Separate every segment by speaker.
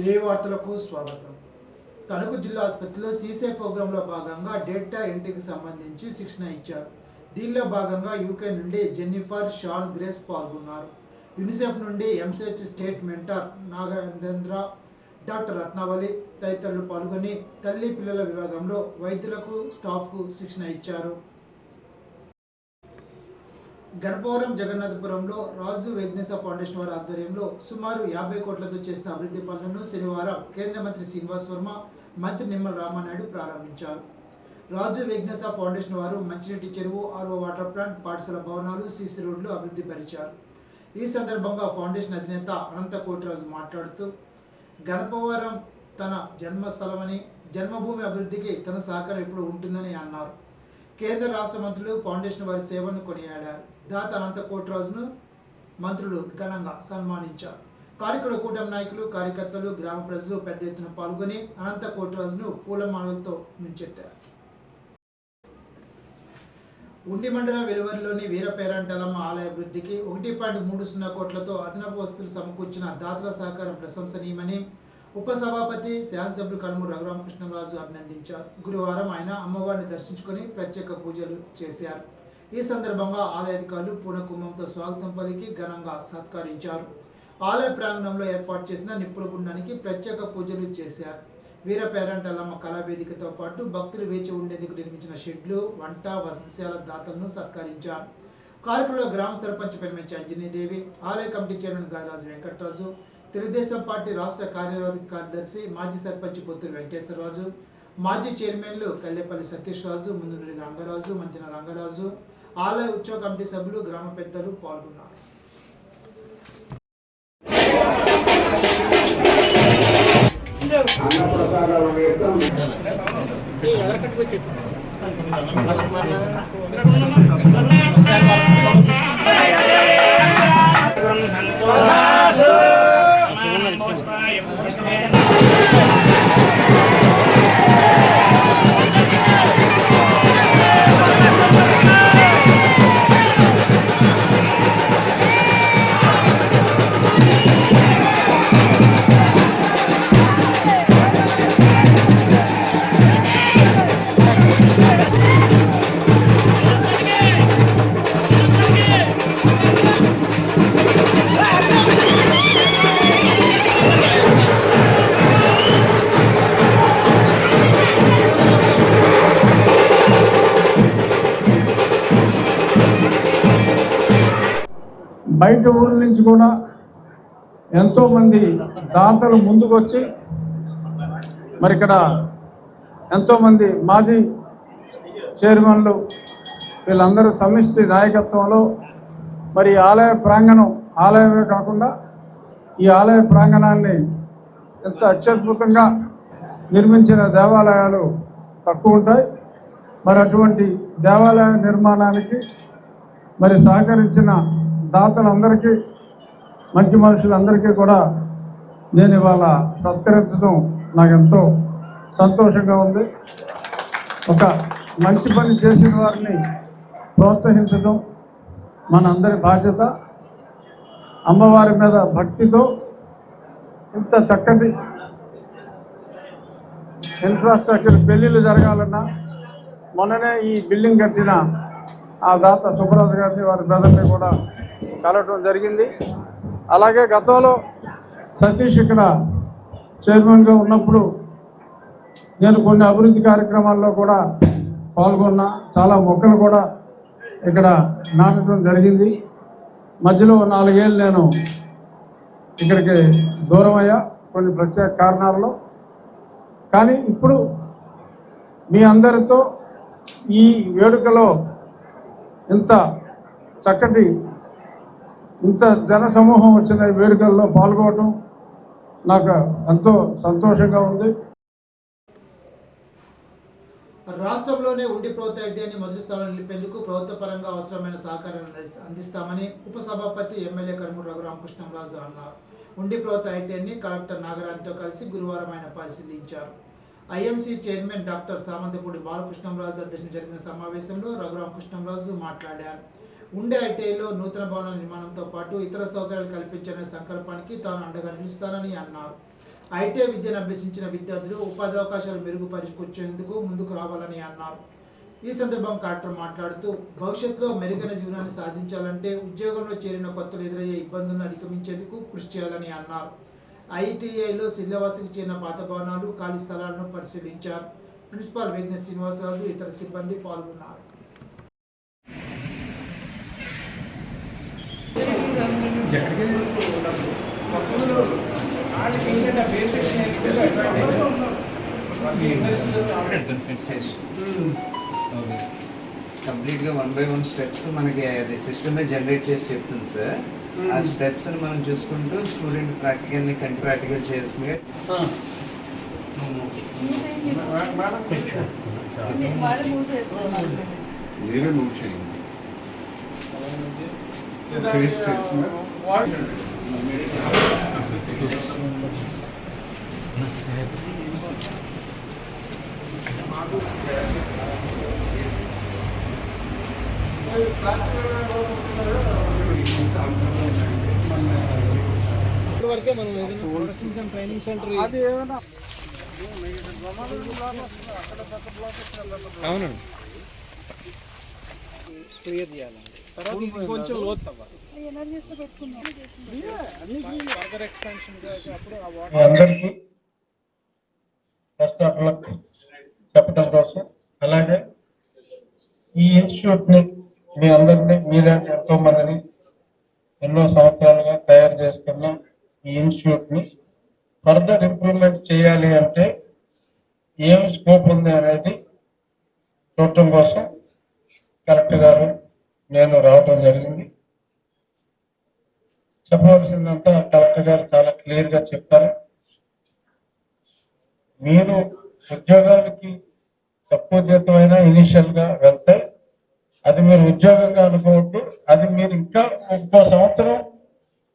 Speaker 1: ఈ వార్తలకు స్వాగతం. తణుకు జిల్లా ఆసుపత్రిలో సీసే ప్రోగ్రాంలో భాగంగా డేటా ఎంట్రీకి సంబంధించి శిక్షణ ఇచ్చారు. దీనిలో భాగంగా యూకే నుండి జెన్నిఫర్ షాన్ గ్రేస్ పాల్గొన్నారు. యూనిసెఫ్ నుండి MCH state mentor Nagendra, doctor Ratnavali తదితరులు పాల్గొని తల్లి పిల్లల విభాగంలో వైద్యులకు, స్టాఫ్కు శిక్షణ ఇచ్చారు. గర్భవరం జగన్నాథపురంలో రాజు వెగ్నేశ ఫౌండేషన్ వారి ఆధ్వర్యంలో సుమారు 50 కోట్లతో చేసిన అభివృద్ధి పనులను శనివారం కేంద్ర మంత్రి శ్రీనివాస్ వర్మ, మంత్రి నిమ్మల రామానాయుడు ప్రారంభించారు. రాజు వెగ్నేశ ఫౌండేషన్ వారు మంచినీటి చెరువు, ఆర్ఓ వాటర్ ప్లాంట్, పాఠశాల భవనాలు, సీసీ రోడ్లు అభివృద్ధి పరిచారు. ఈ సందర్భంగా ఫౌండేషన్ అధినేత అనంత కోటిరాజు మాట్లాడుతూ, గణపవరం తన జన్మస్థలమని, జన్మభూమి అభివృద్ధికి తన సహకారం ఎప్పుడు ఉంటుందని అన్నారు. కేంద్ర రాష్ట్ర మంత్రులు ఫౌండేషన్ వారి సేవలను కొనియాడారు. దాత అనంత కోటిరాజును మంత్రులు ఘనంగా సన్మానించారు. కార్యక్రమ కూటమి నాయకులు, కార్యకర్తలు, గ్రామ ప్రజలు పెద్ద ఎత్తున పాల్గొని అనంత కోటిరాజును పూలమాలలతో ముంచెత్తారు. ఉండి మండలం వెలువరిలోని వీరపేరంటలమ్మ ఆలయ అభివృద్ధికి 1.30 కోట్లతో అదనపు వసతులు సమకూర్చిన దాతల సహకారం ప్రశంసనీయమని ఉపసభాపతి, శాసనసభ్యులు కనుమూరు రఘురామకృష్ణరాజు అభినందించారు. గురువారం ఆయన అమ్మవారిని దర్శించుకొని ప్రత్యేక పూజలు చేశారు. ఈ సందర్భంగా ఆలయ అధికారులు పూనకుంభంతో స్వాగతం పలికి ఘనంగా సత్కరించారు. ఆలయ ప్రాంగణంలో ఏర్పాటు చేసిన నిప్పుల గుండానికి ప్రత్యేక పూజలు చేశారు. వీరపేరంటలమ్మ కళావేదికతో పాటు భక్తులు వేచి ఉండేందుకు నిర్మించిన షెడ్లు, వంట, వసతిశాల దాతలను సత్కరించారు. కార్యక్రమంలో గ్రామ సర్పంచ్ పెరిమెంచి అంజనీదేవి, ఆలయ committee chairman Garaju Venkataraju, Telugu Desam party రాష్ట్ర కార్యనిర్వాహక కార్యదర్శి మాజీ సర్పంచ్ పొత్తూరు వెంకటేశ్వరరాజు, మాజీ చైర్మన్లు కల్లెపల్లి సతీష్ రాజు, ముందునూరి రంగరాజు, మంతిన రంగరాజు, ఆలయ ఉత్సవ కమిటీ సభ్యులు, గ్రామ పెద్దలు పాల్గొన్నారు.
Speaker 2: బయట ఊరి నుంచి కూడా ఎంతోమంది దాతలు ముందుకు వచ్చి మరి ఇక్కడ ఎంతోమంది మాజీ చైర్మన్లు వీళ్ళందరూ సమిష్టి నాయకత్వంలో మరి ఆలయ ప్రాంగణం, ఆలయమే కాకుండా ఈ ఆలయ ప్రాంగణాన్ని ఎంత అత్యద్భుతంగా నిర్మించిన దేవాలయాలు తక్కువ ఉంటాయి. మరి అటువంటి దేవాలయ నిర్మాణానికి మరి సహకరించిన దాతలందరికీ, మంచి మనుషులందరికీ కూడా నేను ఇవాళ సత్కరించడం నాకు ఎంతో సంతోషంగా ఉంది. ఒక మంచి పని చేసిన వారిని ప్రోత్సహించడం మనందరి బాధ్యత. అమ్మవారి మీద భక్తితో ఇంత చక్కటి ఇన్ఫ్రాస్ట్రక్చర్ పెళ్ళిళ్ళు జరగాలన్నా మొన్ననే ఈ బిల్డింగ్ కట్టిన ఆ దాత సుబ్బరాజు గారిని, వారి బ్రదర్ని కూడా కలవటం జరిగింది. అలాగే గతంలో సతీష్ ఇక్కడ చైర్మన్గా ఉన్నప్పుడు నేను కొన్ని అభివృద్ధి కార్యక్రమాల్లో కూడా పాల్గొన్నా. చాలా మొక్కలు కూడా ఇక్కడ నాటడం జరిగింది. మధ్యలో 4 ఏళ్ళు నేను ఇక్కడికి దూరం అయ్యా కొన్ని ప్రత్యేక కారణాల్లో. కానీ ఇప్పుడు మీ అందరితో ఈ వేడుకలో ఇంత చక్కటి, ఇంత జనసమూహం వచ్చిన వేడుకల్లో పాల్గొనడం నాకు ఎంతో సంతోషంగా ఉంది.
Speaker 1: రాష్ట్రంలోనే ఉండి ప్రభుత్వ ఐటీఐని మొదటి స్థానంలో నిలిపేందుకు ప్రభుత్వ పరంగా అవసరమైన సహకారాన్ని అందిస్తామని ఉపసభాపతి, ఎమ్మెల్యే కనుమూరు రఘురామకృష్ణరాజు అన్నారు. ఉండి ప్రభుత్వ ఐటీఐని కలెక్టర్ నాగరాజుతో కలిసి గురువారం ఆయన పరిశీలించారు. IMC chairman doctor Samanthapudi Balakrishnaraju అధ్యక్షతన జరిగిన సమావేశంలో రఘురామకృష్ణరాజు మాట్లాడారు. ఉండే ఐటీఐలో నూతన భవనాల నిర్మాణంతో పాటు ఇతర సౌకర్యాలు కల్పించాలనే సంకల్పానికి తాను అండగా నిలుస్తానని అన్నారు. ఐటీఐ విద్యను అభ్యసించిన విద్యార్థులు ఉపాధి అవకాశాలు మెరుగుపరుచుకొచ్చేందుకు ముందుకు రావాలని అన్నారు. ఈ సందర్భం కలెక్టర్ మాట్లాడుతూ భవిష్యత్తులో మెరుగైన జీవనాన్ని సాధించాలంటే ఉద్యోగంలో చేరిన కొత్తలు ఎదురయ్యే ఇబ్బందులను అధిగమించేందుకు కృషి చేయాలని అన్నారు. ఐటీఐలో శిల్యవాసికి చేరిన పాత భవనాలు, ఖాళీ స్థలాలను పరిశీలించారు. ప్రిన్సిపాల్ విఘ్నేష్ శ్రీనివాసరాజు ఇతర సిబ్బంది పాల్గొన్నారు.
Speaker 3: కంప్లీట్గా 1 by 1 స్టెప్స్ మనకి అది సిస్టమే జనరేట్ చేసి చెప్తుంది సార్. ఆ స్టెప్స్ మనం చూసుకుంటూ స్టూడెంట్ ప్రాక్టికల్ని ప్రాక్టికల్ చేస్తుంది.
Speaker 4: మీరే మూవ్ చేయండి.
Speaker 5: వరకే మనం ఏదైనా ట్రైనింగ్ సెంటర్
Speaker 2: అది ఏమైనా
Speaker 5: అవునండి క్లియర్ చేయాలండి. తర్వాత ఇది కొంచెం లోతు అవ్వాలి. ఫర్దర్ ఎక్స్పాన్షన్ అప్పుడు ఆ వాటర్
Speaker 6: అందరికీ ఫస్ట్ ఆఫ్ ఆల్ చెప్పడం కోసం, అలాగే ఈ ఇన్స్టిట్యూట్ ని మీ అందరినీ మీరే ఎంతో మందిని ఎన్నో సంవత్సరాలుగా తయారు చేస్తున్న ఈ ఇన్స్టిట్యూట్ ని ఫర్దర్ ఇంప్రూవ్మెంట్ చేయాలి అంటే ఏం స్కోప్ ఉంది అనేది చూడటం కోసం కలెక్టర్ గారు నేను రావటం జరిగింది. చెప్పవలసిందంతా కలెక్టర్ గారు చాలా క్లియర్ గా చెప్పారు. మీరు ఉద్యోగాలకి తక్కువ జీతమైనా ఇనిషియల్ గా వెళ్తే అది మీరు ఉద్యోగంగా అనుకోవద్దు. అది మీరు ఇంకా ఇంకో సంవత్సరం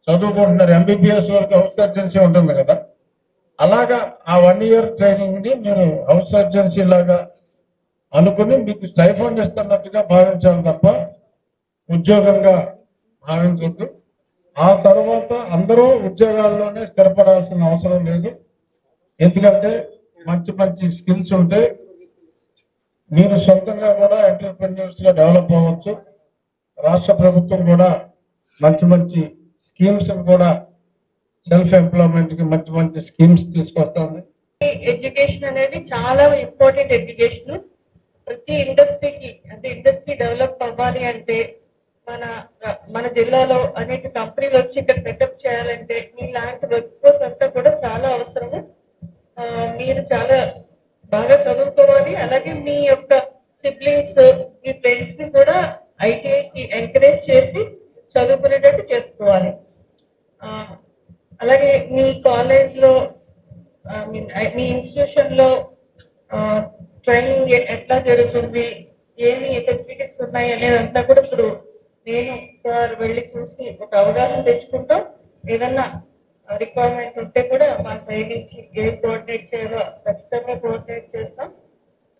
Speaker 6: చదువుకుంటున్నారు. ఎంబీబీఎస్ వరకు హౌస్ సర్జెన్సీ ఉంటుంది కదా, అలాగా ఆ 1 year ట్రైనింగ్ ని మీరు హౌస్ సర్జెన్సీ లాగా అనుకుని మీకు స్టైఫండ్ ఇస్తున్నట్టుగా భావించాలి తప్ప ఉద్యోగంగా భావించద్దు. ఆ తర్వాత అందరూ ఉద్యోగాల్లోనే స్థిరపడాల్సిన అవసరం లేదు. ఎందుకంటే మంచి మంచి స్కిల్స్ ఉంటే మీరు సొంతంగా కూడా ఎంటర్‌ప్రెన్యూర్స్ గా డెవలప్ అవ్వచ్చు. రాష్ట్ర ప్రభుత్వం కూడా మంచి మంచి స్కీమ్స్ కూడా సెల్ఫ్ ఎంప్లాయ్మెంట్ కి మంచి మంచి స్కీమ్స్ తీసుకొస్తుంది.
Speaker 7: ఎడ్యుకేషన్ అనేది చాలా ఇంపార్టెంట్ ఎడ్యుకేషన్. ప్రతి ఇండస్ట్రీకి అంటే ఇండస్ట్రీ డెవలప్ అవ్వాలి అంటే మన జిల్లాలో అనేక కంపెనీలు వచ్చి ఇక్కడ సెటప్ చేయాలంటే మీలాంటి వర్క్ ఫోర్స్ అంతా కూడా చాలా అవసరము. మీరు చాలా బాగా చదువుకోవాలి. అలాగే మీ యొక్క సిబ్లింగ్స్, మీ ఫ్రెండ్స్ ని కూడా ఐటీఐకి ఎంకరేజ్ చేసి చదువుకునేటట్టు చేసుకోవాలి. అలాగే మీ కాలేజ్ లో మీ ఇన్స్టిట్యూషన్ లో ట్రైనింగ్ ఎట్లా జరుగుతుంది, ఏమి ఫెసిలిటీస్ ఉన్నాయి అనేదంతా కూడా ఇప్పుడు నేను సార్ వెళ్ళి చూసి ఒక అవగాహన తెచ్చుకుంటాం. ఏదన్నా రిక్వైర్మెంట్ ఉంటే కూడా మా సైడ్ నుంచి ఏం కోఆర్డినేట్ చేయాలో ఖచ్చితంగా కోఆర్డినేట్ చేస్తాం.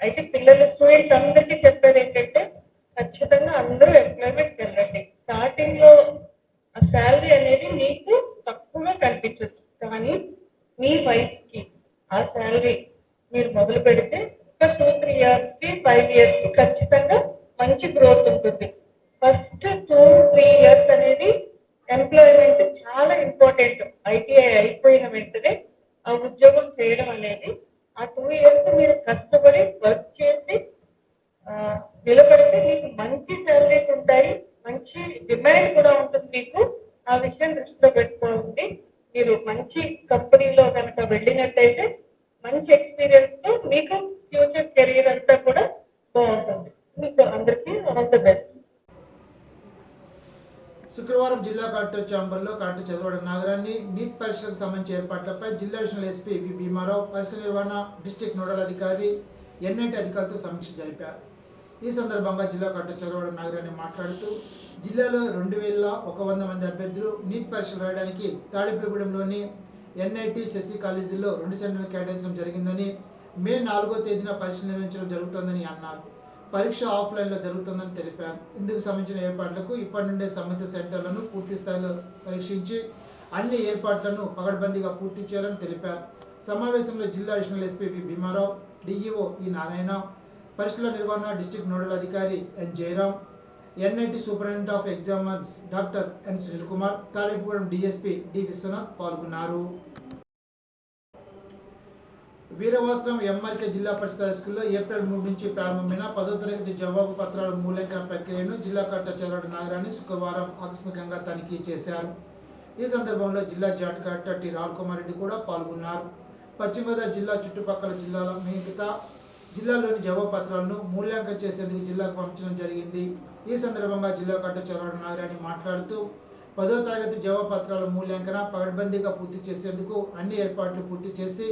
Speaker 7: అయితే పిల్లలు స్టూడెంట్స్ అందరికీ చెప్పేది ఏంటంటే ఖచ్చితంగా అందరూ ఎంప్లాయ్మెంట్కి వెళ్ళండి. స్టార్టింగ్ లో ఆ శాలరీ అనేది మీకు తక్కువగా కనిపించచ్చు, కానీ మీ వయసుకి ఆ శాలరీ మీరు మొదలు పెడితే ఒక 2-3 years కి 5 years కి ఖచ్చితంగా మంచి గ్రోత్ ఉంటుంది. ఫస్ట్ 2-3 years అనేది ఎంప్లాయ్మెంట్ చాలా ఇంపార్టెంట్. ఐటీఐ అయిపోయిన వెంటనే ఆ ఉద్యోగం చేయడం అనేది ఆ 2 years మీరు కష్టపడి వర్క్ చేసి నిలబడితే మీకు మంచి శాలరీస్ ఉంటాయి, మంచి డిమాండ్ కూడా ఉంటుంది. మీకు ఆ విషయం దృష్టిలో పెట్టుకోండి. మీరు మంచి కంపెనీలో కనుక వెళ్ళినట్టయితే మంచి ఎక్స్పీరియన్స్ తో మీకు ఫ్యూచర్ కెరీర్ అంతా కూడా బాగుంటుంది. మీకు అందరికీ ఆల్ ది బెస్ట్.
Speaker 1: శుక్రవారం జిల్లా కలెక్టర్ ఛాంబర్లో కలెక్టర్ చదవడం నగరాన్ని నీట్ పరీక్షలకు సంబంధించిన ఏర్పాట్లపై జిల్లా అడిషనల్ ఎస్పీ వి భీమారావు, పరీక్ష నిర్వహణ డిస్ట్రిక్ట్ నోడల్ అధికారి ఎన్ఐటి అధికారులతో సమీక్ష జరిపారు. ఈ సందర్భంగా జిల్లా కలెక్టర్ చదవడం నగరాన్ని మాట్లాడుతూ జిల్లాలో 2100 మంది అభ్యర్థులు నీట్ పరీక్షలు రాయడానికి తాడేపల్లిగూడెంలోని ఎన్ఐటి శశి కాలేజీలో 2 సెంటర్లు కేటాయించడం జరిగిందని, మే 4వ తేదీన పరీక్ష నిర్వహించడం జరుగుతోందని అన్నారు. పరీక్ష ఆఫ్లైన్లో జరుగుతుందని తెలిపారు. ఇందుకు సంబంధించిన ఏర్పాట్లకు ఇప్పటి నుండే సంబంధిత సెంటర్లను పూర్తి స్థాయిలో పరీక్షించి అన్ని ఏర్పాట్లను పకడ్బందీగా పూర్తి చేయాలని తెలిపారు. సమావేశంలో జిల్లా additional SP V Bhimarao, DEO E Narayana, పరీక్షల నిర్వహణ డిస్ట్రిక్ట్ నోడల్ అధికారి N Jayaram, NIT superintendent of examiners doctor N Sunil Kumar, Tadepalligudem DSP D Vishwanath పాల్గొన్నారు. వీరవాసరం ఎంఆర్కే జిల్లా పరిషత్ హైస్కూల్లో ఏప్రిల్ 3 నుంచి ప్రారంభమైన 10వ తరగతి జవాబు పత్రాల మూల్యాంకన ప్రక్రియను జిల్లా కలెక్టర్ చదరడు నాగరాణి శుక్రవారం ఆకస్మికంగా తనిఖీ చేశారు. ఈ సందర్భంలో జిల్లా joint collector T Rahul Kumar Reddy కూడా పాల్గొన్నారు. పశ్చిమ గోదావరి జిల్లా చుట్టుపక్కల జిల్లాల మిగతా జిల్లాలోని జవాబు పత్రాలను మూల్యాంకనం చేసేందుకు జిల్లాకు పంపించడం జరిగింది. ఈ సందర్భంగా జిల్లా కలెక్టర్ చదరడు నాగరాణి మాట్లాడుతూ 10వ తరగతి జవాబు పత్రాల మూల్యాంకన పకడ్బందీగా పూర్తి చేసేందుకు అన్ని ఏర్పాట్లు పూర్తి చేసి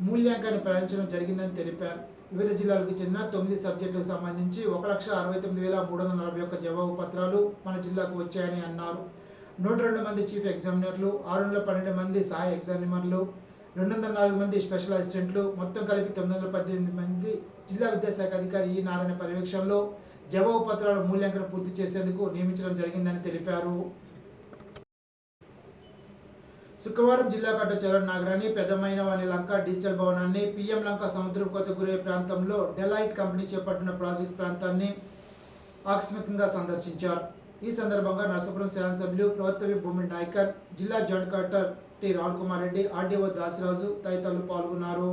Speaker 1: మూల్యాంకనం ప్రారంభించడం జరిగిందని తెలిపారు. వివిధ జిల్లాలకు చెందిన 9 సబ్జెక్టులకు సంబంధించి 1,69,341 జవాబు పత్రాలు మన జిల్లాకు వచ్చాయని అన్నారు. 102 మంది చీఫ్ ఎగ్జామినర్లు, 612 మంది సహాయ ఎగ్జామినర్లు, 204 మంది స్పెషల్ అసిస్టెంట్లు, మొత్తం కలిపి 918 మంది జిల్లా విద్యాశాఖ అధికారి ఈ నారాయణ పర్యవేక్షణలో జవాబు పత్రాల మూల్యాంకనం పూర్తి చేసేందుకు నియమించడం జరిగిందని తెలిపారు. శుక్రవారం జిల్లా కలెక్టర్ చరణ్ నాగరాణి పెద్దమైనవాని లంక డిజిటల్ భవనాన్ని, పిఎం లంక సముద్రం కొత్త గురే ప్రాంతంలో డెలైట్ కంపెనీ చేపట్టిన ప్రాజెక్ట్ ప్రాంతాన్ని ఆకస్మికంగా సందర్శించారు. ఈ సందర్భంగా నరసాపురం శాసనసభ్యులు ప్రవత్తవి భూమి నాయకర్, జిల్లా joint collector T Rahul Kumar Reddy, RDO Dasiraju తదితరులు పాల్గొన్నారు.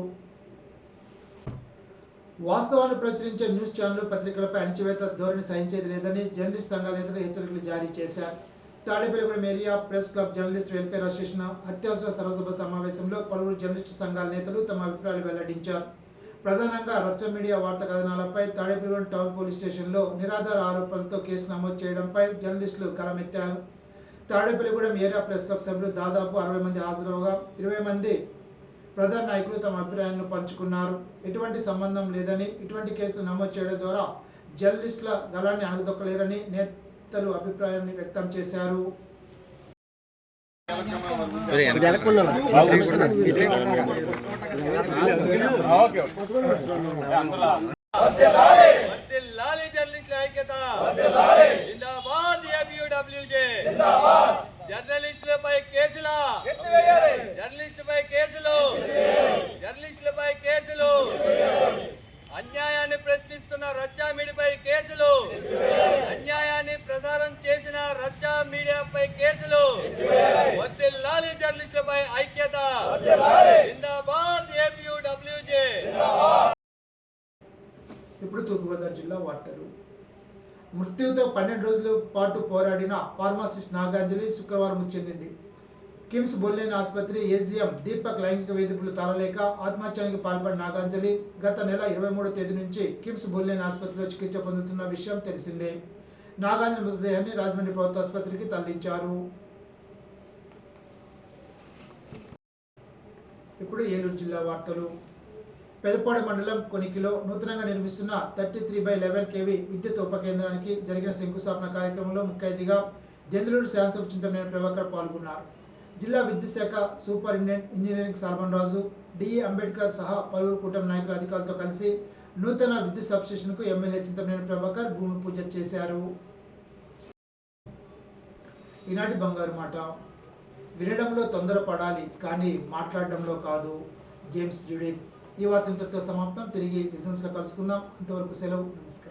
Speaker 1: వాస్తవాన్ని ప్రచురించే న్యూస్ ఛానల్, పత్రికలపై అణచివేత ధోరణి సహించేది లేదని జర్నలిస్ట్ సంఘాల నేతలు హెచ్చరికలు జారీ చేశారు. Tadepalligudem area press club journalist welfare association అత్యవసర సర్వసభ సమావేశంలో పలువురు జర్నలిస్టు సంఘాల నేతలు తమ అభిప్రాయాలు వెల్లడించారు. ప్రధానంగా రచ్చ మీడియా వార్తా కథనాలపై తాడేపల్లిగూడెం టౌన్ పోలీస్ స్టేషన్లో నిరాధార ఆరోపణలతో కేసు నమోదు చేయడంపై జర్నలిస్టులు గళమెత్తారు. తాడేపల్లిగూడెం ఏరియా ప్రెస్ క్లబ్ సభ్యులు దాదాపు 60 మంది హాజరవగా 20 మంది ప్రధాన నాయకులు తమ అభిప్రాయాలను పంచుకున్నారు. ఎటువంటి సంబంధం లేదని, ఇటువంటి కేసులు నమోదు చేయడం ద్వారా జర్నలిస్టుల గళాన్ని అణగదొక్కలేరని నేతలు అభిప్రాయాన్ని వ్యక్తం చేశారు.
Speaker 8: జర్నలిస్టులపై కేసులు, జర్నలిస్టులపై కేసులు, అన్యాయాన్ని ప్రశ్నిస్తున్న రచ్చా మీడియాపై కేసులు, అన్యాయాన్ని ప్రసారం చేసిన రచ్చా మీడియాపై కేసులు, వర్ధిల్లాలి జర్నలిస్టులపై ఐక్యత, జిందాబాద్ ఏపీయూడబ్ల్యూజే.
Speaker 1: ఇప్పుడు తూర్పుగోదావరి జిల్లా వార్తలు. మృత్యుతో 12 రోజుల పాటు పోరాడిన ఫార్మాసిస్ట్ నాగాంజలి శుక్రవారం మృతి చెందింది. కిమ్స్ బొల్లేని ఆసుపత్రి ఏజీఎం దీపక్ లైంగిక వేధింపులు తాళలేక ఆత్మహత్యానికి పాల్పడిన నాగాంజలి గత నెల 23వ తేదీ నుంచి కిమ్స్ బొల్లేని ఆసుపత్రిలో చికిత్స పొందుతున్న విషయం తెలిసిందే. నాగాంజలి మృతదేహాన్ని రాజమండ్రి ప్రభుత్వ ఆసుపత్రికి తరలించారు. ఇప్పుడు ఏలూరు జిల్లా వార్తలు. పెదపాడు మండలం కొనికిలో నూతనంగా నిర్మిస్తున్న 33/11 kV విద్యుత్ ఉప కేంద్రానికి జరిగిన శంకుస్థాపన కార్యక్రమంలో ముఖ్య అతిథిగా దెందులూరు శాసనసభ చింతమనేని ప్రభాకర్ పాల్గొన్నారు. జిల్లా విద్యుత్ శాఖ సూపరింటెండెంట్ ఇంజనీరింగ్ సాల్మన్ రాజు, డిఈ అంబేద్కర్ సహా పలువురు కూటమి నాయకుల అధికారులతో కలిసి నూతన విద్యుత్ సబ్స్టేషన్కు ఎమ్మెల్యే చింతమనేని ప్రభాకర్ భూమి పూజ చేశారు. ఈనాటి బంగారు మాట. వినడంలో తొందరపడాలి కానీ మాట్లాడడంలో కాదు. James Judith. ఈ వార్త ఇంతటితో సమాప్తం. తిరిగి బిజినెస్లో కలుసుకుందాం. అంతవరకు సెలవు. నమస్కారం.